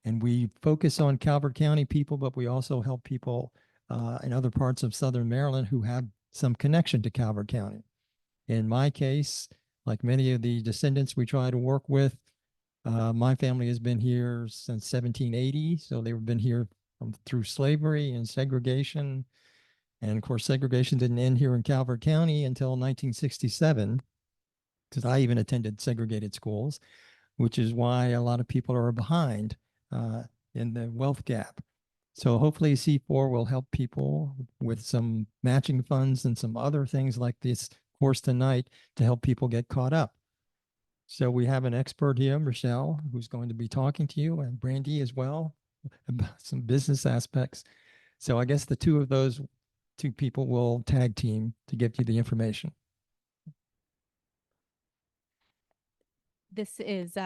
And we focus on Calvert County people, but we also help people in other parts of Southern Maryland who have some connection to Calvert County. In my case, like many of the descendants we try to work with, my family has been here since 1780. So they've been here through slavery and segregation. And of course, segregation didn't end here in Calvert County until 1967, because I even attended segregated schools, which is why a lot of people are behind in the wealth gap. So hopefully C4 will help people with some matching funds and some other things like this course tonight to help people get caught up. So we have an expert here, Michelle, who's going to be talking to you, and Brandy as well, about some business aspects. So I guess the two of those two people will tag team to give you the information. This is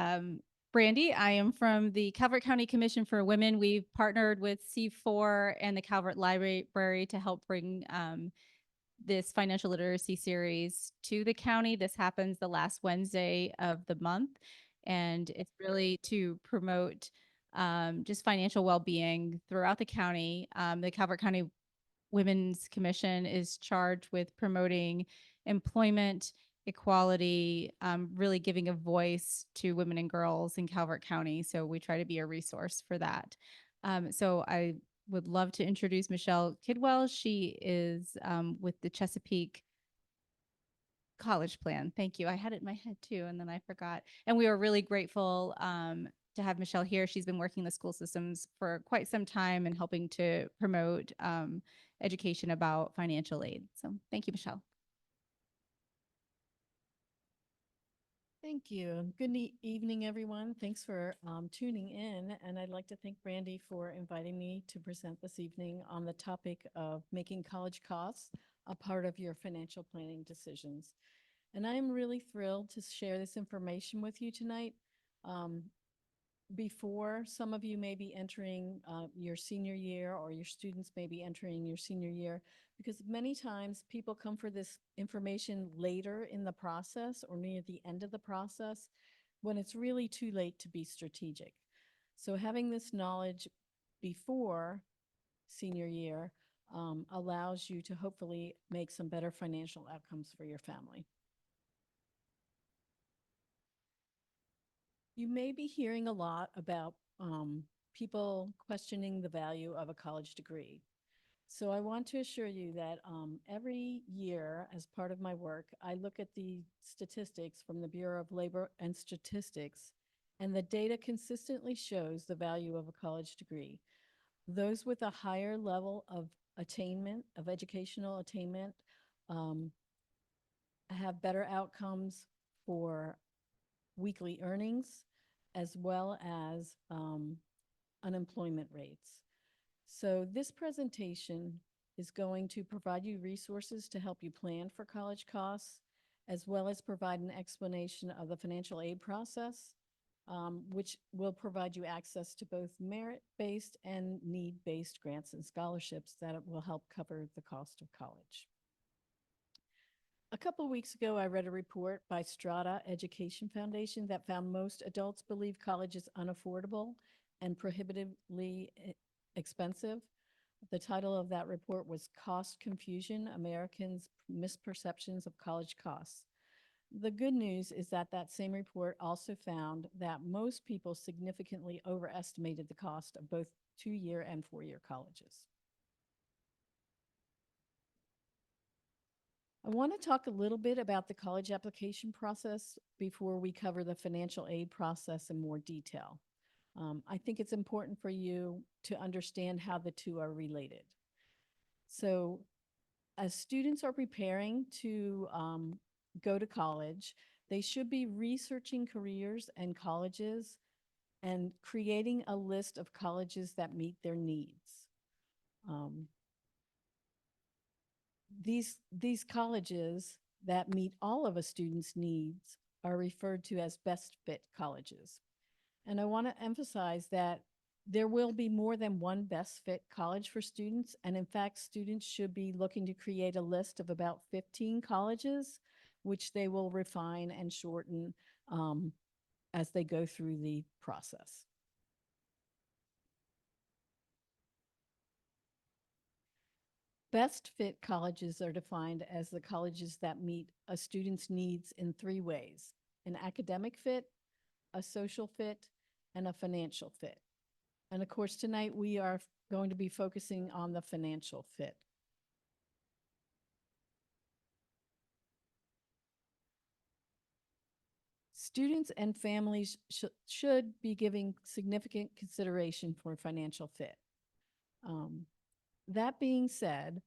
Brandy. I am from the Calvert County Commission for Women. We've partnered with C4 and the Calvert Library to help bring this financial literacy series to the county. This happens the last Wednesday of the month, and it's really to promote just financial well-being throughout the county. The Calvert County Women's Commission is charged with promoting employment equality, really giving a voice to women and girls in Calvert County. So we try to be a resource for that. So I would love to introduce Michelle Kidwell. She is with the Chesapeake CollegePlan. Thank you. I had it in my head too, and then I forgot. And we are really grateful to have Michelle here. She's been working in the school systems for quite some time and helping to promote education about financial aid. So thank you, Michelle. Thank you. Good evening, everyone. Thanks for tuning in. And I'd like to thank Brandy for inviting me to present this evening on the topic of making college costs a part of your financial planning decisions. And I am really thrilled to share this information with you tonight. Before some of you may be entering your senior year, or your students may be entering your senior year, because many times people come for this information later in the process or near the end of the process when it's really too late to be strategic. So having this knowledge before senior year allows you to hopefully make some better financial outcomes for your family. You may be hearing a lot about people questioning the value of a college degree. So I want to assure you that every year, as part of my work, I look at the statistics from the Bureau of Labor and Statistics, and the data consistently shows the value of a college degree. Those with a higher level of attainment, of educational attainment, have better outcomes for weekly earnings, as well as unemployment rates. So this presentation is going to provide you resources to help you plan for college costs, as well as provide an explanation of the financial aid process, which will provide you access to both merit-based and need-based grants and scholarships that will help cover the cost of college. A couple of weeks ago, I read a report by Strata Education Foundation that found most adults believe college is unaffordable and prohibitively expensive. The title of that report was Cost Confusion: Americans' Misperceptions of College Costs. The good news is that that same report also found that most people significantly overestimated the cost of both 2-year and 4-year colleges. I want to talk a little bit about the college application process before we cover the financial aid process in more detail. I think it's important for you to understand how the two are related. So as students are preparing to go to college, they should be researching careers and colleges and creating a list of colleges that meet their needs. These colleges that meet all of a student's needs are referred to as best fit colleges. And I want to emphasize that there will be more than one best fit college for students. And in fact, students should be looking to create a list of about 15 colleges, which they will refine and shorten as they go through the process. Best fit colleges are defined as the colleges that meet a student's needs in three ways: an academic fit, a social fit, and a financial fit. And of course, tonight we are going to be focusing on the financial fit. Students and families should be giving significant consideration for financial fit. That being said,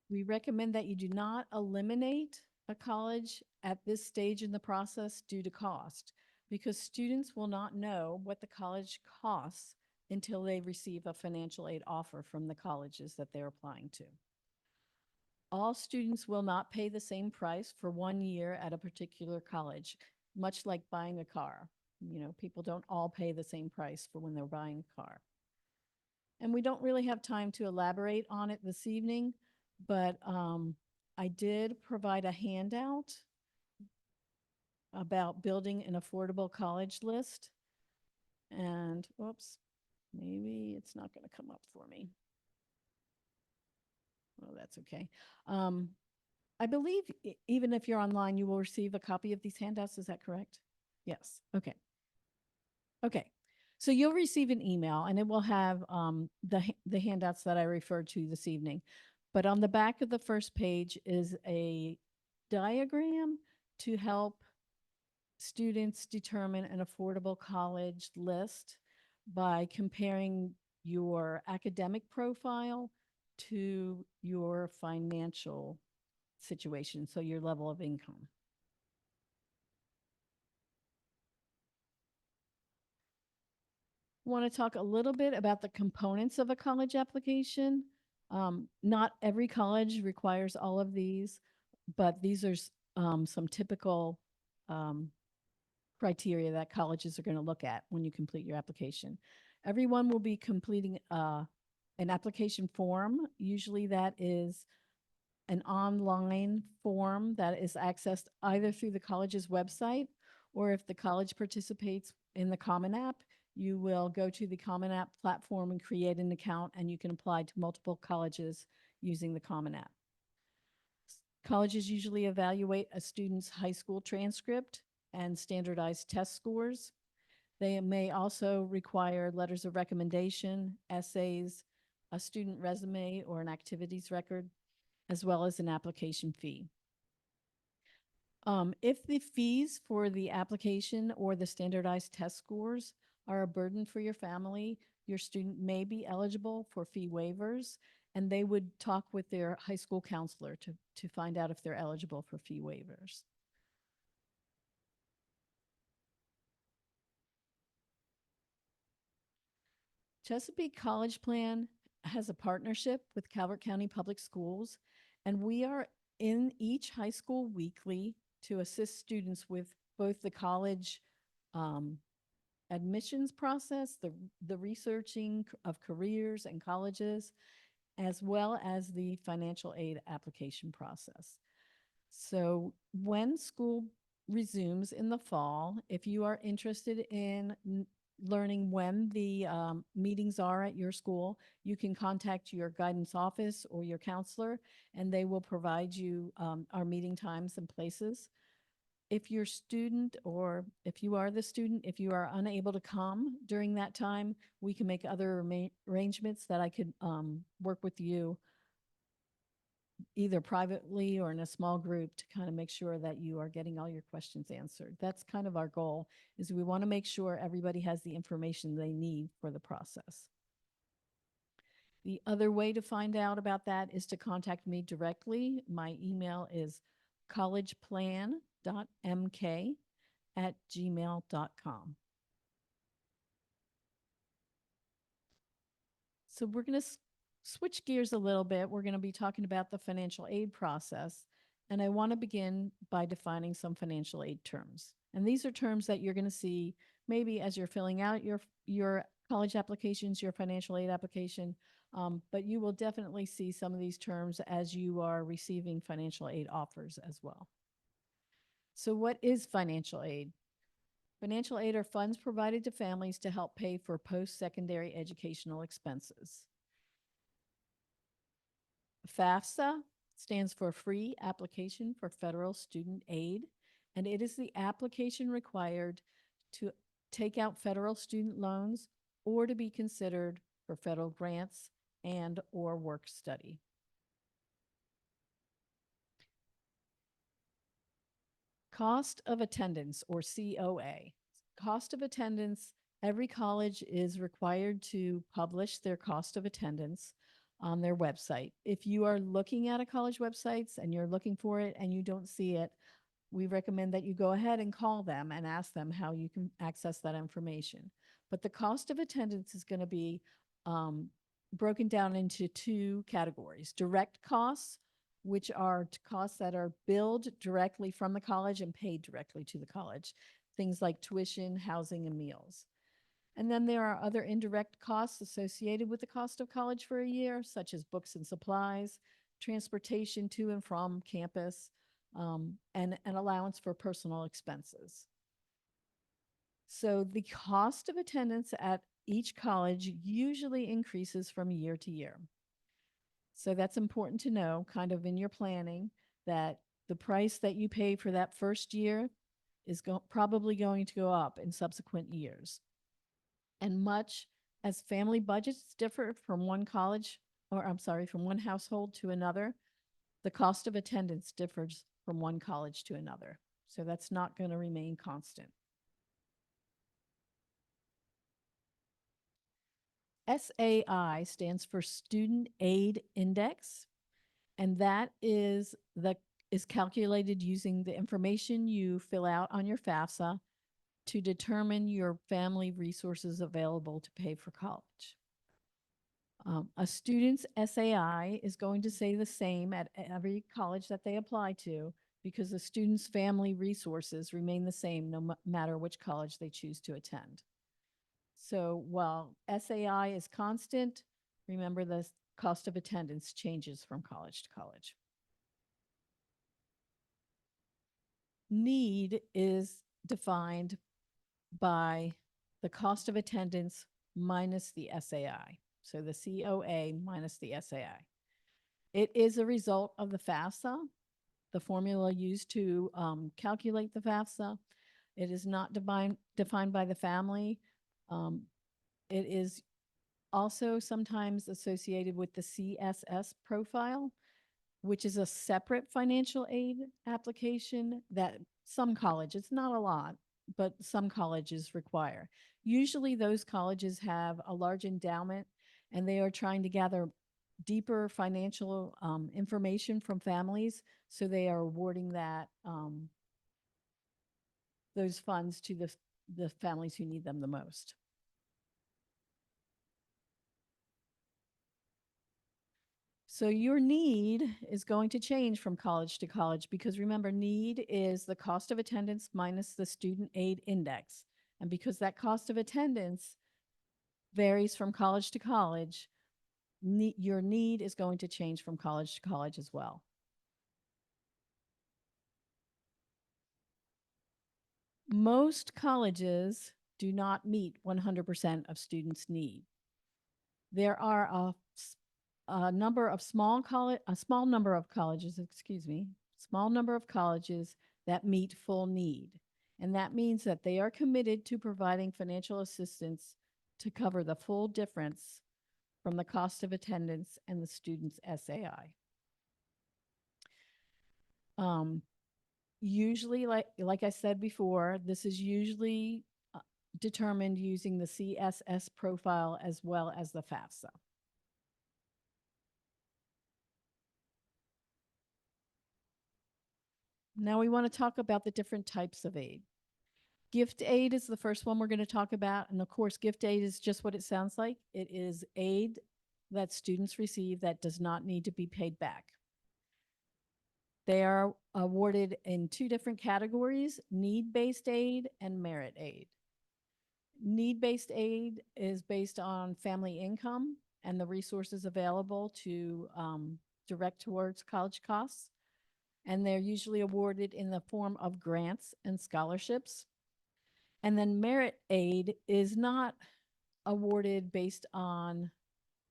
we recommend that you do not eliminate a college at this stage in the process due to cost, because students will not know what the college costs until they receive a financial aid offer from the colleges that they're applying to. All students will not pay the same price for 1 year at a particular college, much like buying a car. You know, people don't all pay the same price for when they're buying a car. And we don't really have time to elaborate on it this evening, but I did provide a handout about building an affordable college list. And, whoops, maybe it's not going to come up for me. Well, that's okay. I believe even if you're online, you will receive a copy of these handouts. Is that correct? Yes. Okay. Okay. So you'll receive an email and it will have the handouts that I referred to this evening. But on the back of the first page is a diagram to help students determine an affordable college list by comparing your academic profile to your financial situation, so your level of income. Want to talk a little bit about the components of a college application. Not every college requires all of these, but these are some typical criteria that colleges are going to look at when you complete your application. Everyone will be completing an application form. Usually that is an online form that is accessed either through the college's website, or if the college participates in the Common App, you will go to the Common App platform and create an account, and you can apply to multiple colleges using the Common App. Colleges usually evaluate a student's high school transcript and standardized test scores. They may also require letters of recommendation, essays, a student resume or an activities record, as well as an application fee. If the fees for the application or the standardized test scores are a burden for your family, your student may be eligible for fee waivers, and they would talk with their high school counselor to find out if they're eligible for fee waivers. Chesapeake CollegePlan has a partnership with Calvert County Public Schools, and we are in each high school weekly to assist students with both the college admissions process, the researching of careers and colleges, as well as the financial aid application process. So when school resumes in the fall, if you are interested in learning when the meetings are at your school, you can contact your guidance office or your counselor, and they will provide you our meeting times and places. If your student, or if you are the student, if you are unable to come during that time, we can make other arrangements that I could work with you either privately or in a small group to kind of make sure that you are getting all your questions answered. That's kind of our goal, is we want to make sure everybody has the information they need for the process. The other way to find out about that is to contact me directly. My email is collegeplan.mk@gmail.com. So we're going to switch gears a little bit. We're going to be talking about the financial aid process. And I want to begin by defining some financial aid terms. And these are terms that you're going to see maybe as you're filling out your college applications, your financial aid application, but you will definitely see some of these terms as you are receiving financial aid offers as well. So what is financial aid? Financial aid are funds provided to families to help pay for post-secondary educational expenses. FAFSA stands for Free Application for Federal Student Aid, and it is the application required to take out federal student loans or to be considered for federal grants and or work study. Cost of attendance, or COA. Cost of attendance, every college is required to publish their cost of attendance on their website. If you are looking at a college website and you're looking for it and you don't see it, we recommend that you go ahead and call them and ask them how you can access that information. But the cost of attendance is going to be broken down into two categories: direct costs, which are costs that are billed directly from the college and paid directly to the college, things like tuition, housing, and meals. And then there are other indirect costs associated with the cost of college for a year, such as books and supplies, transportation to and from campus, and an allowance for personal expenses. So the cost of attendance at each college usually increases from year to year. So that's important to know, kind of in your planning, that the price that you pay for that first year is probably going to go up in subsequent years. And much as family budgets differ from one college, or I'm sorry, from one household to another, the cost of attendance differs from one college to another. So that's not going to remain constant. SAI stands for Student Aid Index, and that is calculated using the information you fill out on your FAFSA to determine your family resources available to pay for college. A student's SAI is going to say the same at every college that they apply to, because the student's family resources remain the same no matter which college they choose to attend. So while SAI is constant, remember the cost of attendance changes from college to college. Need is defined by the cost of attendance minus the SAI. So the COA minus the SAI. It is a result of the FAFSA, the formula used to calculate the FAFSA. It is not defined by the family. It is also sometimes associated with the CSS profile, which is a separate financial aid application that some colleges, not a lot, but some colleges require. Usually those colleges have a large endowment and they are trying to gather deeper financial information from families. So they are awarding that those funds to the families who need them the most. So your need is going to change from college to college, because remember, need is the cost of attendance minus the student aid index. And because that cost of attendance varies from college to college, your need is going to change from college to college as well. Most colleges do not meet 100% of students' need. There are a small number of colleges that meet full need. And that means that they are committed to providing financial assistance to cover the full difference from the cost of attendance and the student's SAI. Usually, like I said before, this is usually determined using the CSS profile as well as the FAFSA. Now we want to talk about the different types of aid. Gift aid is the first one we're going to talk about. And of course, gift aid is just what it sounds like. It is aid that students receive that does not need to be paid back. They are awarded in two different categories: need-based aid and merit aid. Need-based aid is based on family income and the resources available to direct towards college costs. And they're usually awarded in the form of grants and scholarships. And then merit aid is not awarded based on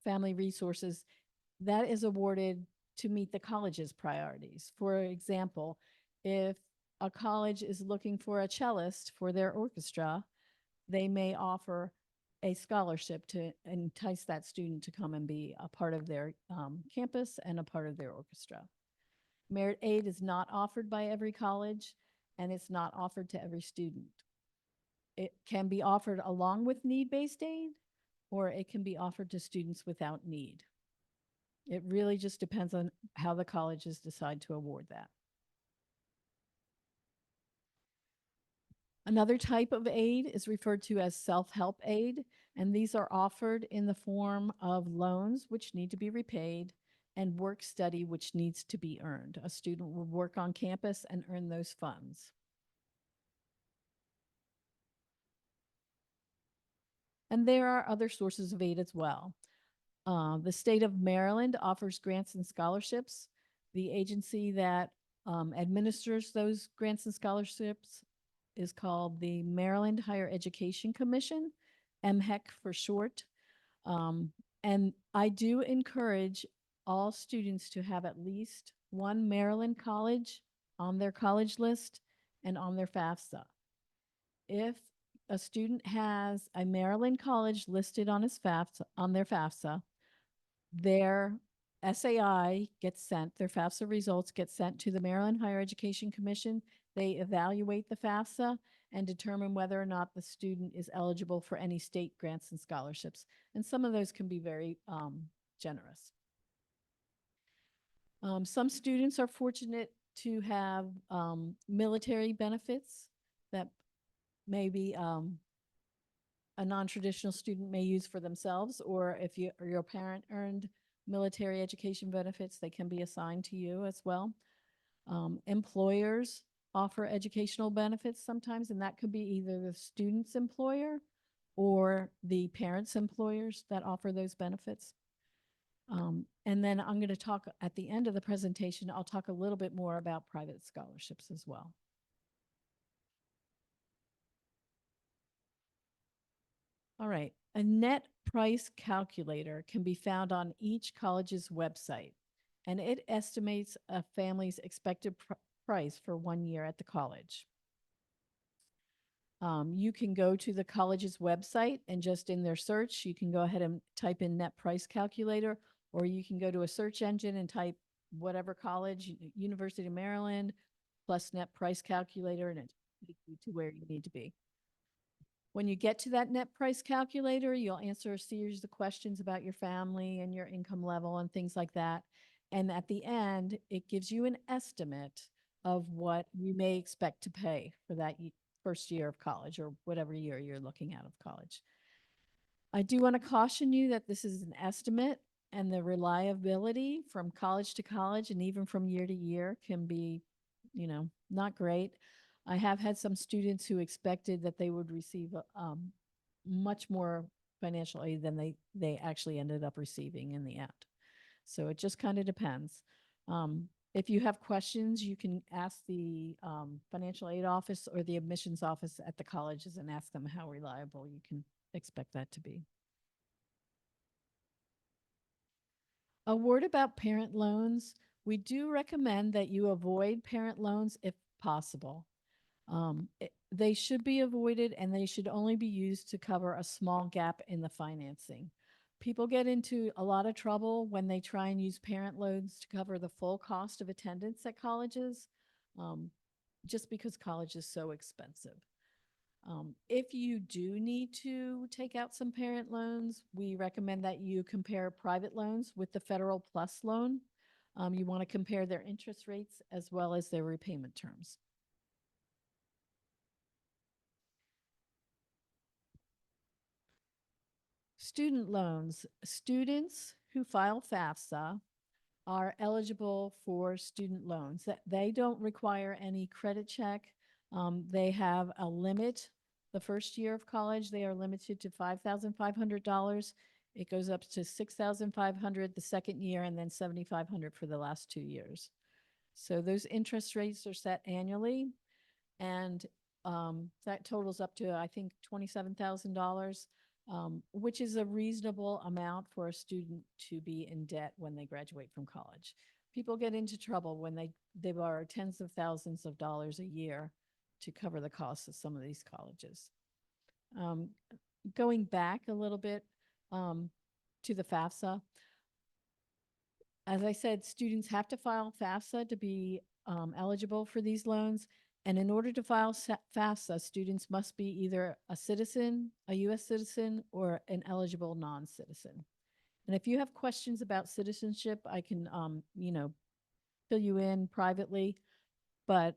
family resources. That is awarded to meet the college's priorities. For example, if a college is looking for a cellist for their orchestra, they may offer a scholarship to entice that student to come and be a part of their campus and a part of their orchestra. Merit aid is not offered by every college, and it's not offered to every student. It can be offered along with need-based aid, or it can be offered to students without need. It really just depends on how the colleges decide to award that. Another type of aid is referred to as self-help aid, and these are offered in the form of loans which need to be repaid and work study which needs to be earned. A student will work on campus and earn those funds. And there are other sources of aid as well. The state of Maryland offers grants and scholarships. The agency that administers those grants and scholarships is called the Maryland Higher Education Commission, MHEC for short. And I do encourage all students to have at least one Maryland college on their college list and on their FAFSA. If a student has a Maryland college listed on his FAFSA, on their FAFSA, their SAI gets sent, their FAFSA results get sent to the Maryland Higher Education Commission. They evaluate the FAFSA and determine whether or not the student is eligible for any state grants and scholarships. And some of those can be very generous. Some students are fortunate to have military benefits that maybe a non-traditional student may use for themselves, or if you or your parent earned military education benefits, they can be assigned to you as well. Employers offer educational benefits sometimes, and that could be either the student's employer or the parent's employers that offer those benefits. And then I'm going to talk at the end of the presentation, I'll talk a little bit more about private scholarships as well. All right, a net price calculator can be found on each college's website, and it estimates a family's expected price for 1 year at the college. You can go to the college's website and just in their search, you can go ahead and type in net price calculator, or you can go to a search engine and type whatever college, University of Maryland, plus net price calculator, and it takes you to where you need to be. When you get to that net price calculator, you'll answer a series of questions about your family and your income level and things like that. And at the end, it gives you an estimate of what you may expect to pay for that first year of college or whatever year you're looking at of college. I do want to caution you that this is an estimate, and the reliability from college to college and even from year to year can be, not great. I have had some students who expected that they would receive much more financial aid than they actually ended up receiving in the end. So it just kind of depends. If you have questions, you can ask the financial aid office or the admissions office at the colleges and ask them how reliable you can expect that to be. A word about parent loans. We do recommend that you avoid parent loans if possible. They should be avoided, and they should only be used to cover a small gap in the financing. People get into a lot of trouble when they try and use parent loans to cover the full cost of attendance at colleges, just because college is so expensive. If you do need to take out some parent loans, we recommend that you compare private loans with the Federal Plus loan. You want to compare their interest rates as well as their repayment terms. Student loans. Students who file FAFSA are eligible for student loans. They don't require any credit check. They have a limit. The first year of college, they are limited to $5,500. It goes up to $6,500 the second year, and then $7,500 for the last 2 years. So those interest rates are set annually, and that totals up to, I think, $27,000. Which is a reasonable amount for a student to be in debt when they graduate from college. people get into trouble when they borrow tens of thousands of dollars a year to cover the costs of some of these colleges. Going back a little bit to the FAFSA, as I said, students have to file FAFSA to be eligible for these loans. And in order to file FAFSA, students must be either a citizen, a U.S. citizen, or an eligible non-citizen. And if you have questions about citizenship, I can, fill you in privately. But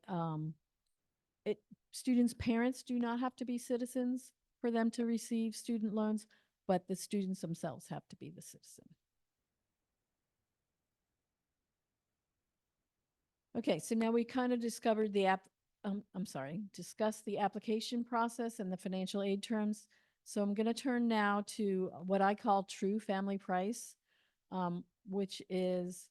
students' parents do not have to be citizens for them to receive student loans, but the students themselves have to be the citizen. Okay, so now we kind of discovered discussed the application process and the financial aid terms. So I'm going to turn now to what I call true family price, which is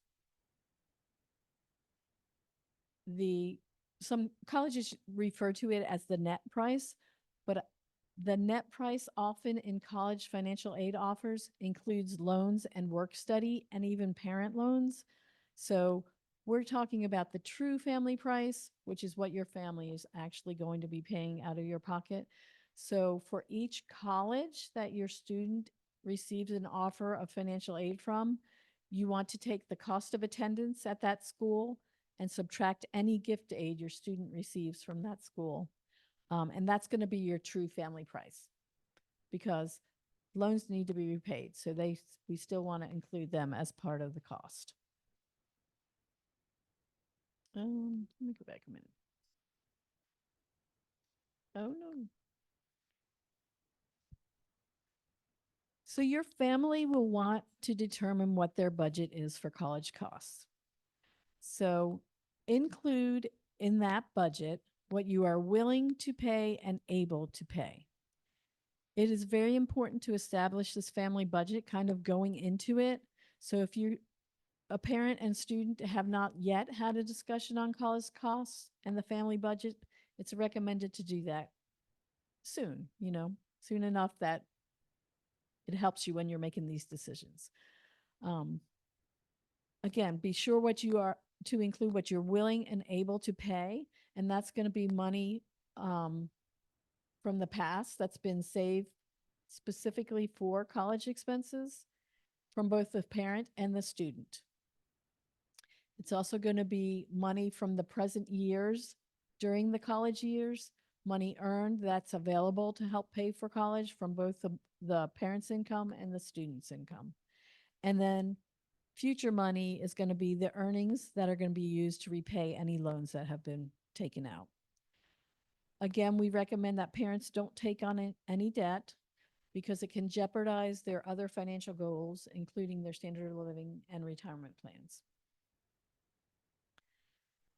some colleges refer to it as the net price, but the net price often in college financial aid offers includes loans and work study and even parent loans. So we're talking about the true family price, which is what your family is actually going to be paying out of your pocket. So for each college that your student receives an offer of financial aid from, you want to take the cost of attendance at that school and subtract any gift aid your student receives from that school. And that's going to be your true family price, because loans need to be repaid. So we still want to include them as part of the cost. Let me go back a minute. Oh, no. So your family will want to determine what their budget is for college costs. So include in that budget what you are willing to pay and able to pay. It is very important to establish this family budget kind of going into it. So if you're a parent and student have not yet had a discussion on college costs and the family budget, it's recommended to do that soon, soon enough that it helps you when you're making these decisions. Again, be sure to include what you're willing and able to pay, and that's going to be money from the past that's been saved specifically for college expenses from both the parent and the student. It's also going to be money from the present years during the college years, money earned that's available to help pay for college from both the parent's income and the student's income. And then future money is going to be the earnings that are going to be used to repay any loans that have been taken out. Again, we recommend that parents don't take on any debt because it can jeopardize their other financial goals, including their standard of living and retirement plans.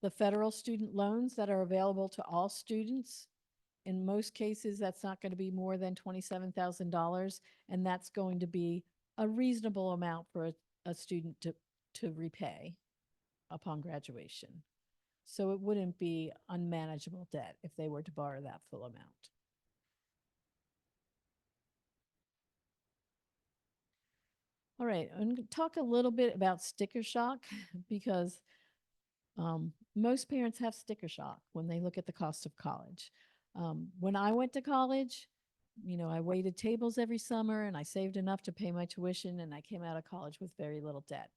The federal student loans that are available to all students, in most cases, that's not going to be more than $27,000, and that's going to be a reasonable amount for a student to repay upon graduation. So it wouldn't be unmanageable debt if they were to borrow that full amount. All right, I'm going to talk a little bit about sticker shock because most parents have sticker shock when they look at the cost of college. When I went to college, I waited tables every summer and I saved enough to pay my tuition, and I came out of college with very little debt.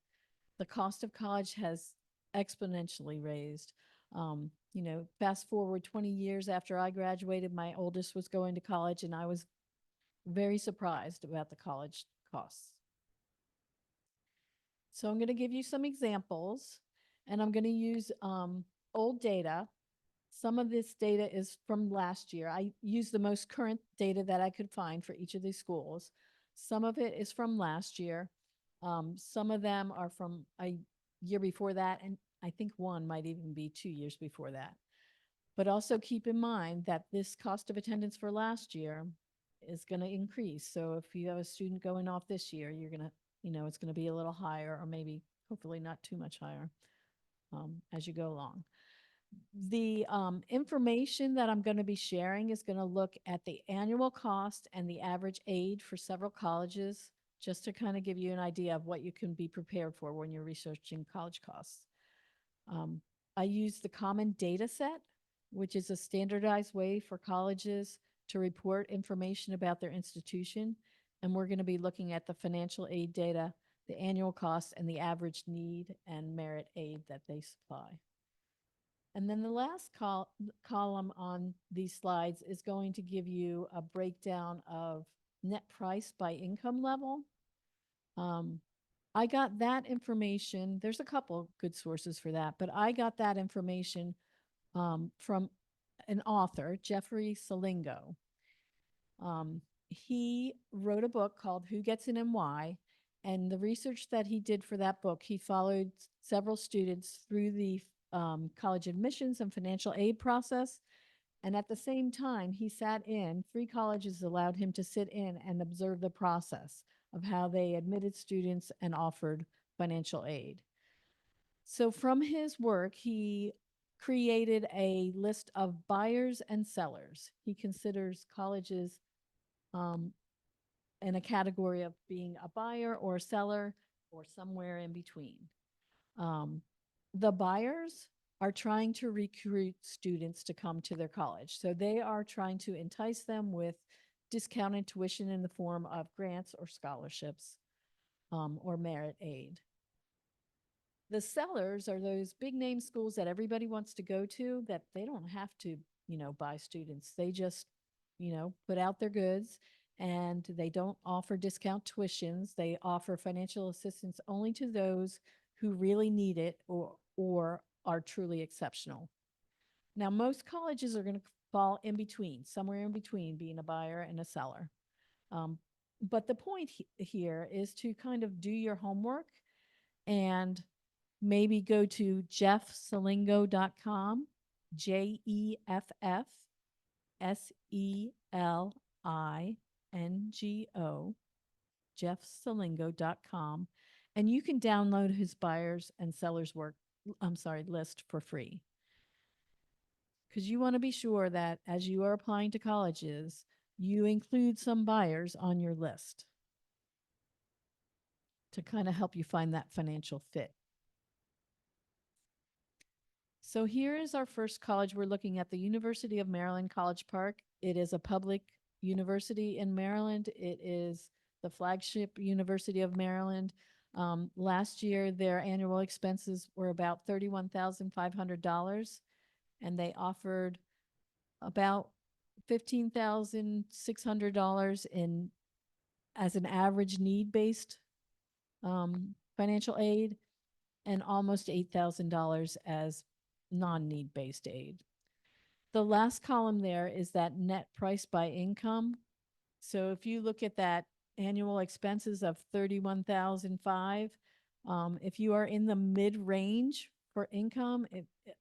The cost of college has exponentially raised. Fast forward 20 years after I graduated, my oldest was going to college, and I was very surprised about the college costs. So I'm going to give you some examples, and I'm going to use old data. Some of this data is from last year. I used the most current data that I could find for each of these schools. Some of it is from last year. Some of them are from a year before that, and I think one might even be 2 years before that. But also keep in mind that this cost of attendance for last year is going to increase. So if you have a student going off this year, you're going to, it's going to be a little higher, or maybe hopefully not too much higher as you go along. The information that I'm going to be sharing is going to look at the annual cost and the average aid for several colleges just to kind of give you an idea of what you can be prepared for when you're researching college costs. I use the Common Data Set, which is a standardized way for colleges to report information about their institution. And we're going to be looking at the financial aid data, the annual costs, and the average need and merit aid that they supply. And then the last column on these slides is going to give you a breakdown of net price by income level. I got that information. There's a couple good sources for that, but I got that information from an author, Jeffrey Salingo. He wrote a book called Who Gets In and Why, and the research that he did for that book, he followed several students through the college admissions and financial aid process. And at the same time, he sat in, 3 colleges allowed him to sit in and observe the process of how they admitted students and offered financial aid. So from his work, he created a list of buyers and sellers. He considers colleges in a category of being a buyer or a seller or somewhere in between. The buyers are trying to recruit students to come to their college. So they are trying to entice them with discounted tuition in the form of grants or scholarships or merit aid. The sellers are those big name schools that everybody wants to go to that they don't have to, buy students. They just, put out their goods, and they don't offer discount tuitions. They offer financial assistance only to those who really need it or are truly exceptional. Now, most colleges are going to fall in between, somewhere in between being a buyer and a seller. But the point here is to kind of do your homework and maybe go to jeffsalingo.com, JEFFSELINGO, jeffsalingo.com, and you can download his buyers and sellers list for free. Because you want to be sure that as you are applying to colleges, you include some buyers on your list to kind of help you find that financial fit. So here is our first college. We're looking at the University of Maryland, College Park. It is a public university in Maryland. It is the flagship University of Maryland. Last year, their annual expenses were about $31,500, and they offered about $15,600 in as an average need-based financial aid, and almost $8,000 as non-need based aid. The last column there is that net price by income. So if you look at that annual expenses of $31,500, if you are in the mid-range for income,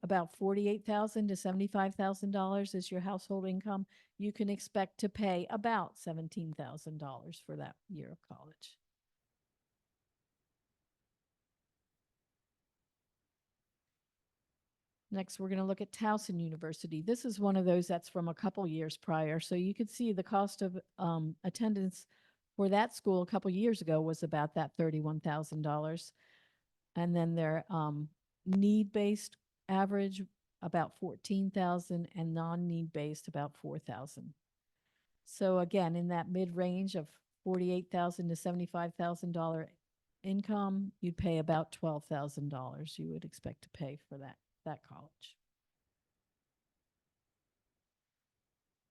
about $48,000 to $75,000 is your household income, you can expect to pay about $17,000 for that year of college. Next, we're going to look at Towson University. This is one of those that's from a couple years prior. So you could see the cost of attendance for that school a couple years ago was about that $31,000. And then their need-based average about $14,000 and non-need based about $4,000. So again, in that mid-range of $48,000 to $75,000 income, you'd pay about $12,000 you would expect to pay for that college.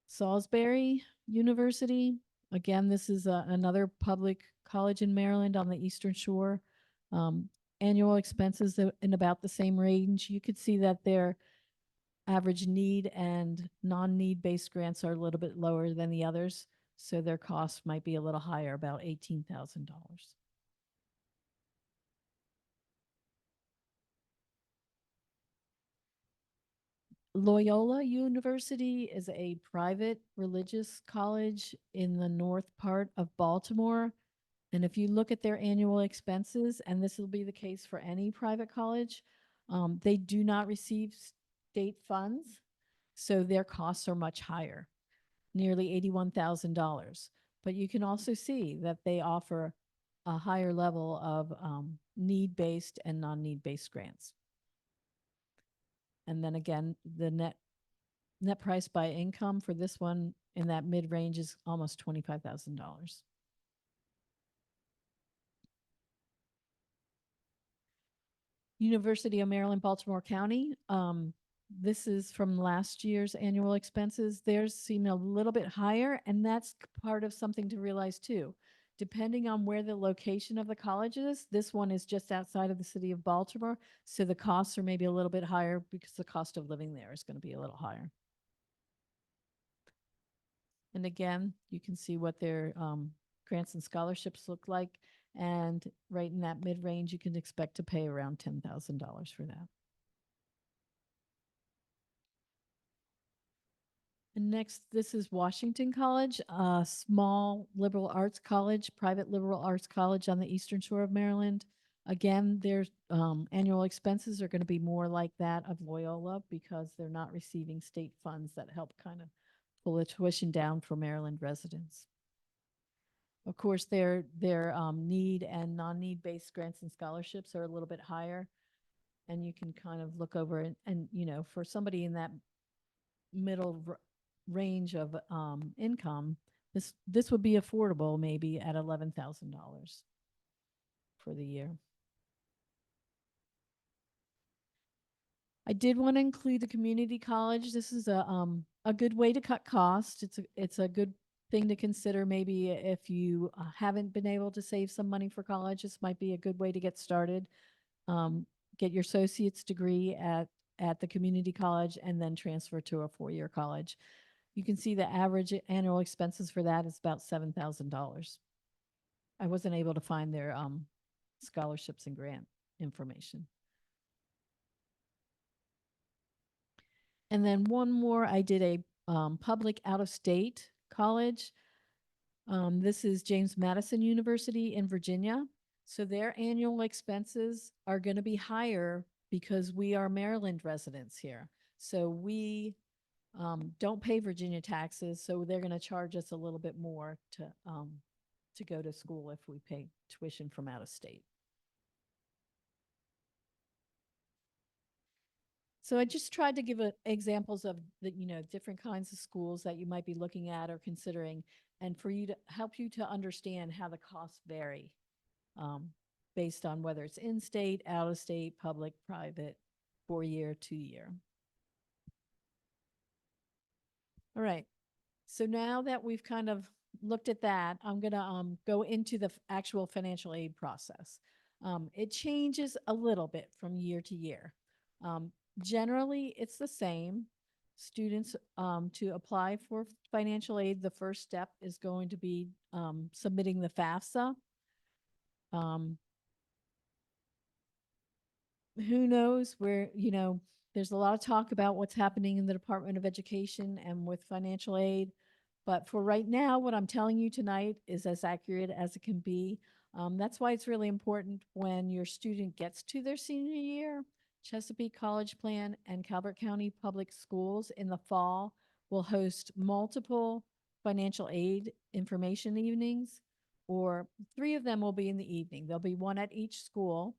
Salisbury University, again, this is another public college in Maryland on the Eastern Shore. Annual expenses in about the same range. You could see that their average need and non-need based grants are a little bit lower than the others, so their costs might be a little higher, about $18,000. Loyola University is a private religious college in the north part of Baltimore. And if you look at their annual expenses, and this will be the case for any private college, they do not receive state funds, so their costs are much higher, nearly $81,000. But you can also see that they offer a higher level of need-based and non-need-based grants. And then again, the net price by income for this one in that mid-range is almost $25,000. University of Maryland, Baltimore County. This is from last year's annual expenses. Theirs seem a little bit higher, and that's part of something to realize too. Depending on where the location of the college is, this one is just outside of the city of Baltimore, so the costs are maybe a little bit higher because the cost of living there is going to be a little higher. And again, you can see what their grants and scholarships look like. And right in that mid-range, you can expect to pay around $10,000 for that. And next, this is Washington College, a small liberal arts college, private liberal arts college on the Eastern Shore of Maryland. Again, their annual expenses are going to be more like that of Loyola because they're not receiving state funds that help kind of pull the tuition down for Maryland residents. Of course, their need and non-need based grants and scholarships are a little bit higher. And you can kind of look over and you know, for somebody in that middle range of income, this would be affordable maybe at $11,000 for the year. I did want to include the community college. This is a good way to cut costs. It's a good thing to consider. Maybe if you haven't been able to save some money for college, this might be a good way to get started. Get your associate's degree at the community college and then transfer to a four-year college. You can see the average annual expenses for that is about $7,000. I wasn't able to find their scholarships and grant information. And then one more, I did a public out-of-state college. This is James Madison University in Virginia. So their annual expenses are going to be higher because we are Maryland residents here. So we don't pay Virginia taxes, so they're going to charge us a little bit more to go to school if we pay tuition from out of state. So I just tried to give examples of the, you know, different kinds of schools that you might be looking at or considering, and for you to help you to understand how the costs vary based on whether it's in-state, out-of-state, public, private, 4-year, 2-year. All right. So now that we've kind of looked at that, I'm going to go into the actual financial aid process. It changes a little bit from year to year. Generally, it's the same. Students, to apply for financial aid, the first step is going to be submitting the FAFSA. Who knows where, you know, there's a lot of talk about what's happening in the Department of Education and with financial aid. But for right now, what I'm telling you tonight is as accurate as it can be. That's why it's really important when your student gets to their senior year. Chesapeake CollegePlan and Calvert County Public Schools in the fall will host multiple financial aid information evenings, or 3 of them will be in the evening. There'll be one at each school.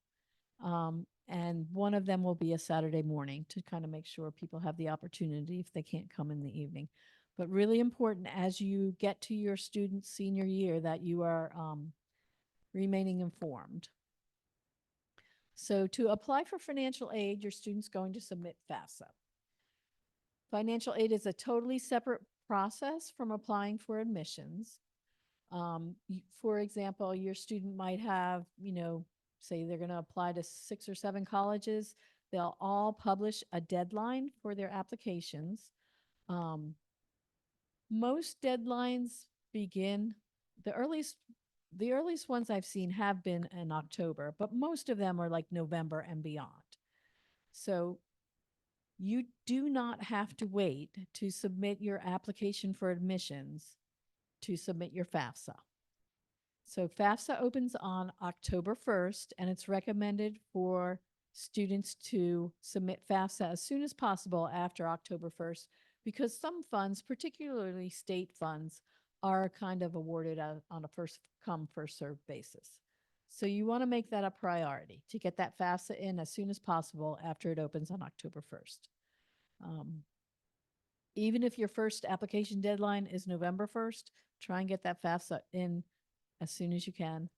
And one of them will be a Saturday morning to kind of make sure people have the opportunity if they can't come in the evening. But really important as you get to your student's senior year that you are remaining informed. So to apply for financial aid, your student's going to submit FAFSA. Financial aid is a totally separate process from applying for admissions. For example, your student might have, you know, say they're going to apply to 6 or 7 colleges. They'll all publish a deadline for their applications. Most deadlines begin, the earliest ones I've seen have been in October, but most of them are like November and beyond. So you do not have to wait to submit your application for admissions to submit your FAFSA. So FAFSA opens on October 1st, and it's recommended for students to submit FAFSA as soon as possible after October 1st, because some funds, particularly state funds, are kind of awarded on a first come, first served basis. So you want to make that a priority to get that FAFSA in as soon as possible after it opens on October 1st. Even if your first application deadline is November 1st, try and get that FAFSA in as soon as you can.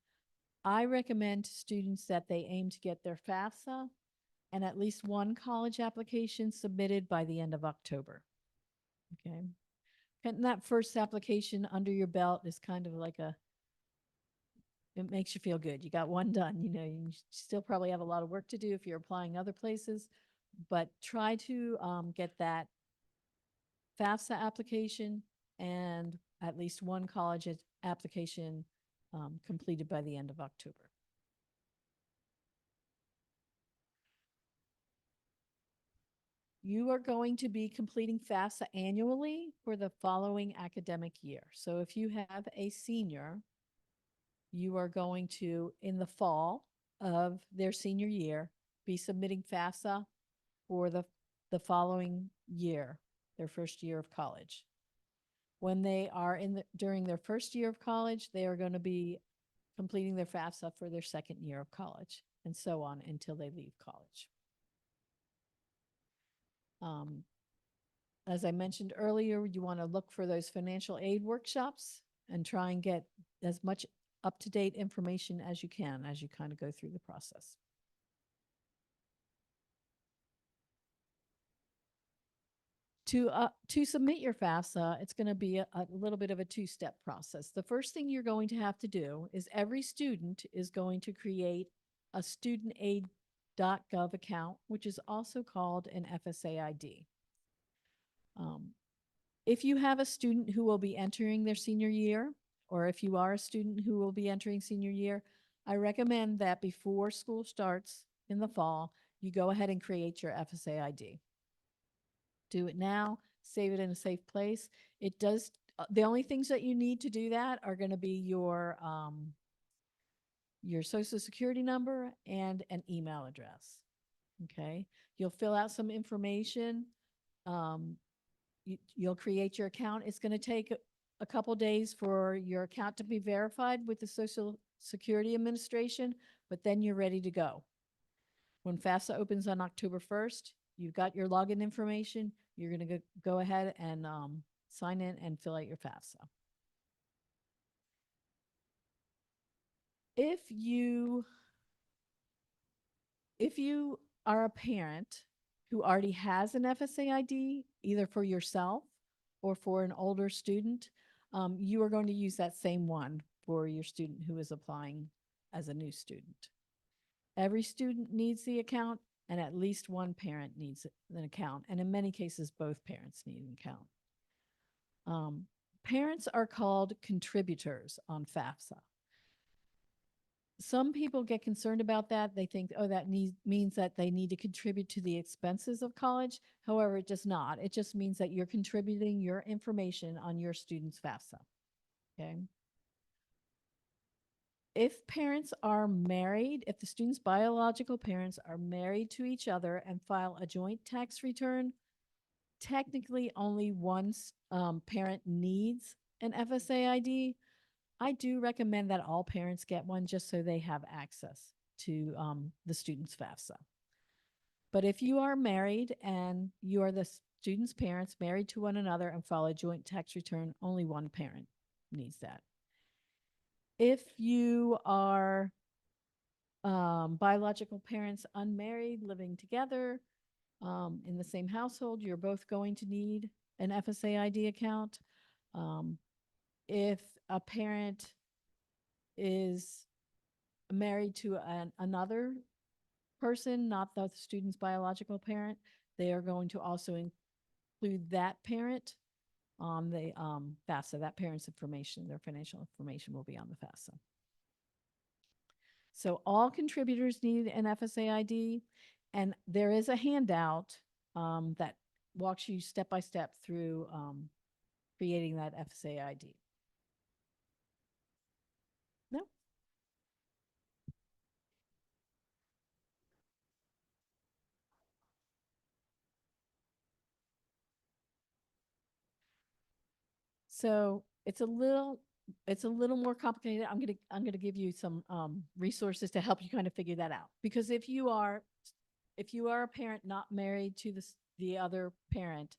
I recommend to students that they aim to get their FAFSA and at least one college application submitted by the end of October. Okay. Getting that first application under your belt is kind of like it makes you feel good. You got one done. You know, you still probably have a lot of work to do if you're applying other places, but try to get that FAFSA application and at least one college application completed by the end of October. You are going to be completing FAFSA annually for the following academic year. So if you have a senior, you are going to, in the fall of their senior year, be submitting FAFSA for the following year, their first year of college. When they are during their first year of college, they are going to be completing their FAFSA for their second year of college, and so on until they leave college. As I mentioned earlier, you want to look for those financial aid workshops and try and get as much up-to-date information as you can as you kind of go through the process. To submit your FAFSA, it's going to be a little bit of a two-step process. The first thing you're going to have to do is every student is going to create a studentaid.gov account, which is also called an FSA ID. If you have a student who will be entering their senior year, or if you are a student who will be entering senior year, I recommend that before school starts in the fall, you go ahead and create your FSA ID. Do it now, save it in a safe place. It does, the only things that you need to do that are going to be your social security number and an email address. Okay. You'll fill out some information. You'll create your account. It's going to take a couple days for your account to be verified with the Social Security Administration, but then you're ready to go. When FAFSA opens on October 1st, you've got your login information. You're going to go ahead and sign in and fill out your FAFSA. If you are a parent who already has an FSA ID, either for yourself or for an older student, you are going to use that same one for your student who is applying as a new student. Every student needs the account, and at least one parent needs an account. And in many cases, both parents need an account. Parents are called contributors on FAFSA. Some people get concerned about that. They think, oh, that means that they need to contribute to the expenses of college. However, it does not. It just means that you're contributing your information on your student's FAFSA. Okay. If parents are married, if the student's biological parents are married to each other and file a joint tax return, technically only one parent needs an FSA ID. I do recommend that all parents get one just so they have access to the student's FAFSA. But if you are married and you are the student's parents married to one another and file a joint tax return, only one parent needs that. If you are biological parents unmarried, living together in the same household, you're both going to need an FSA ID account. If a parent is married to another person, not the student's biological parent, they are going to also include that parent on the FAFSA. That parent's information, their financial information will be on the FAFSA. So all contributors need an FSA ID, and there is a handout that walks you step by step through creating that FSA ID. No? So it's a little it's a little more complicated. I'm gonna give you some resources to help you kind of figure that out. Because if you are a parent not married to the other parent,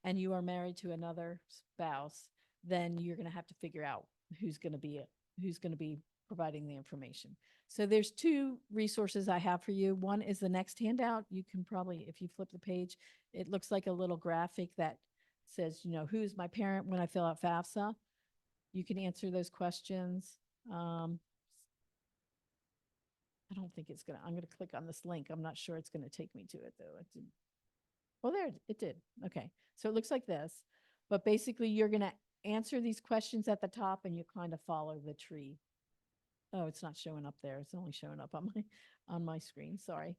and you are married to another spouse, then you're going to have to figure out who's going to be providing the information. So there's two resources I have for you. One is the next handout. You can probably, if you flip the page, it looks like a little graphic that says, who's my parent when I fill out FAFSA. You can answer those questions. I don't think I'm going to click on this link. I'm not sure it's going to take me to it though. Well, there it did. Okay. So it looks like this, but basically you're going to answer these questions at the top and you kind of follow the tree. Oh, it's not showing up there. It's only showing up on my screen. Sorry.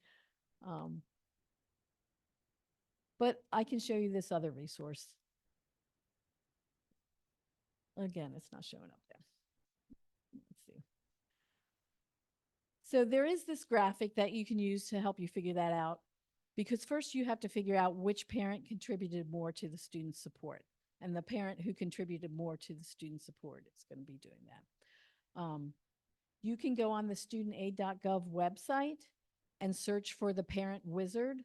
But I can show you this other resource. Again, it's not showing up there. Let's see. So there is this graphic that you can use to help you figure that out. Because first you have to figure out which parent contributed more to the student support. And the parent who contributed more to the student support is going to be doing that. You can go on the studentaid.gov website and search for the parent wizard,